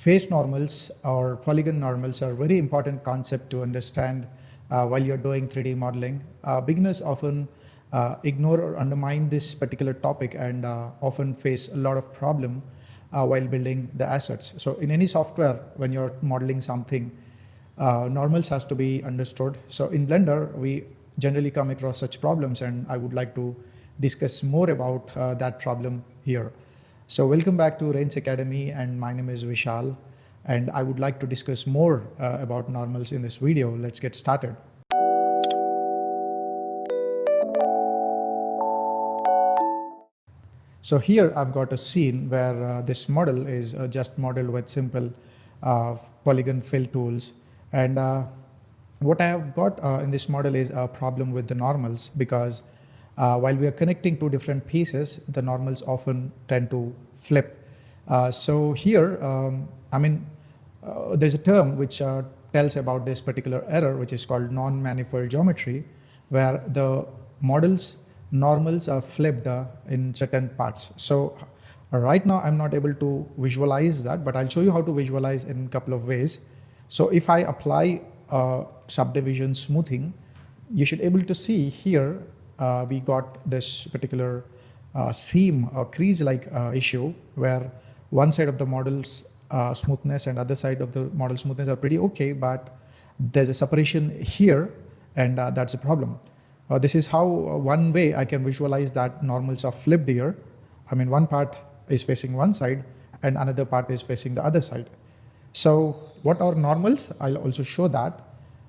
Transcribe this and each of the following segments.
face normals or polygon normals are very important concept to understand while you're doing 3D modeling. Beginners often ignore or undermine this particular topic and often face a lot of problem while building the assets. So in any software, when you're modeling something, normals has to be understood. So in Blender, we generally come across such problems, and I would like to discuss more about that problem here. So welcome back to Rains Academy, and my name is Vishal, and I would like to discuss more about normals in this video. Let's get started. So here I've got a scene where this model is just modeled with simple polygon fill tools. And what I have got in this model is a problem with the normals, because while we are connecting two different pieces, the normals often tend to flip. So here, there's a term which tells about this particular error, which is called non-manifold geometry, where the model's normals are flipped in certain parts. So right now I'm not able to visualize that, but I'll show you how to visualize in a couple of ways. So if I apply subdivision smoothing, you should able to see here we got this particular seam or crease-like issue, where one side of the model's smoothness and other side of the model smoothness are pretty okay, but there's a separation here, and that's a problem. This is how one way I can visualize that normals are flipped here. I mean, one part is facing one side and another part is facing the other side. So what are normals? I'll also show that.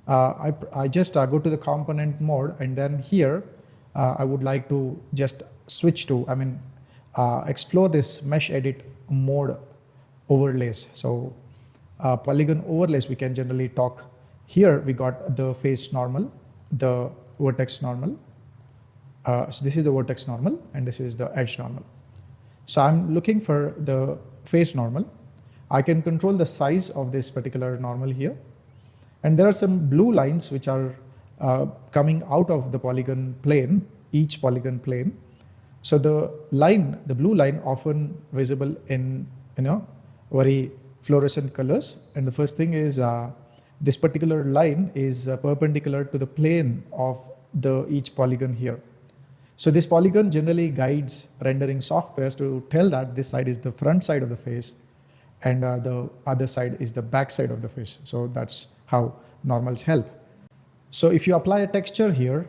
I just go to the component mode, and then here I would like to just switch to, explore this mesh edit mode overlays. So polygon overlays, we can generally talk. Here we got the face normal, the vertex normal. So this is the vertex normal, and this is the edge normal. So I'm looking for the face normal. I can control the size of this particular normal here. And there are some blue lines which are coming out of the polygon plane, each polygon plane. So the line, the blue line, often visible in very fluorescent colors. And the first thing is this particular line is perpendicular to the plane of each polygon here. So this polygon generally guides rendering softwares to tell that this side is the front side of the face and the other side is the back side of the face. So that's how normals help. So if you apply a texture here,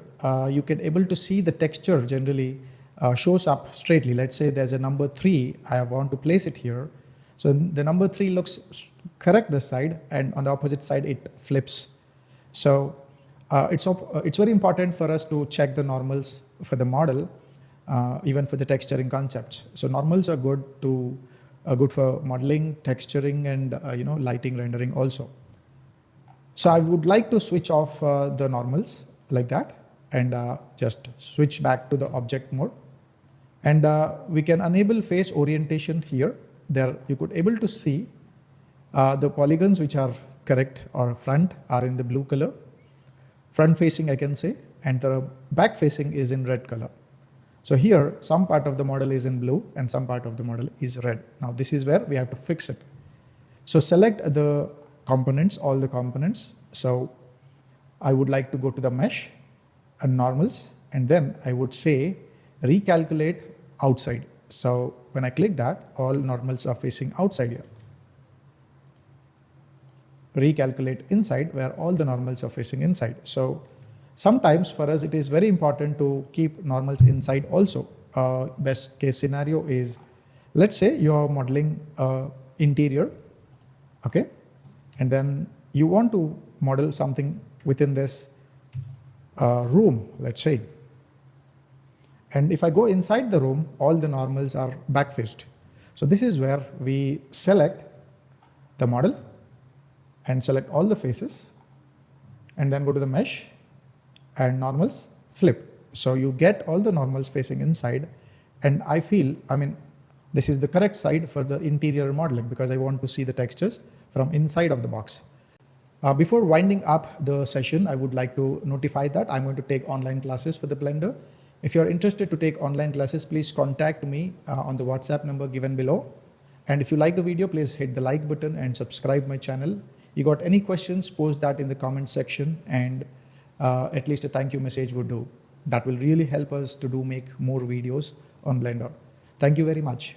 you can able to see the texture generally shows up straightly. Let's say there's a number 3, I want to place it here. So the number 3 looks correct this side, and on the opposite side it flips. So it's very important for us to check the normals for the model, even for the texturing concepts. So normals are good for modeling, texturing, and lighting rendering also. So I would like to switch off the normals like that, and just switch back to the object mode. And we can enable face orientation here. There you could able to see the polygons which are correct or front are in the blue color. Front facing, I can say, and the back facing is in red color. So here some part of the model is in blue and some part of the model is red. Now this is where we have to fix it. So select the components, all the components. So I would like to go to the mesh and normals, and then I would say recalculate outside. So when I click that, all normals are facing outside here. Recalculate inside, where all the normals are facing inside. So sometimes for us it is very important to keep normals inside also. Best case scenario is, let's say you're modeling interior, okay, and then you want to model something within this room, let's say. And if I go inside the room, all the normals are backfaced. So this is where we select the model and select all the faces, and then go to the mesh and normals flip. So you get all the normals facing inside, and I feel, this is the correct side for the interior modeling, because I want to see the textures from inside of the box. Before winding up the session, I would like to notify that I'm going to take online classes for the Blender. If you're interested to take online classes, please contact me on the WhatsApp number given below. And if you like the video, please hit the like button and subscribe my channel. You got any questions, post that in the comment section, and at least a thank you message would do. That will really help us to make more videos on Blender. Thank you very much.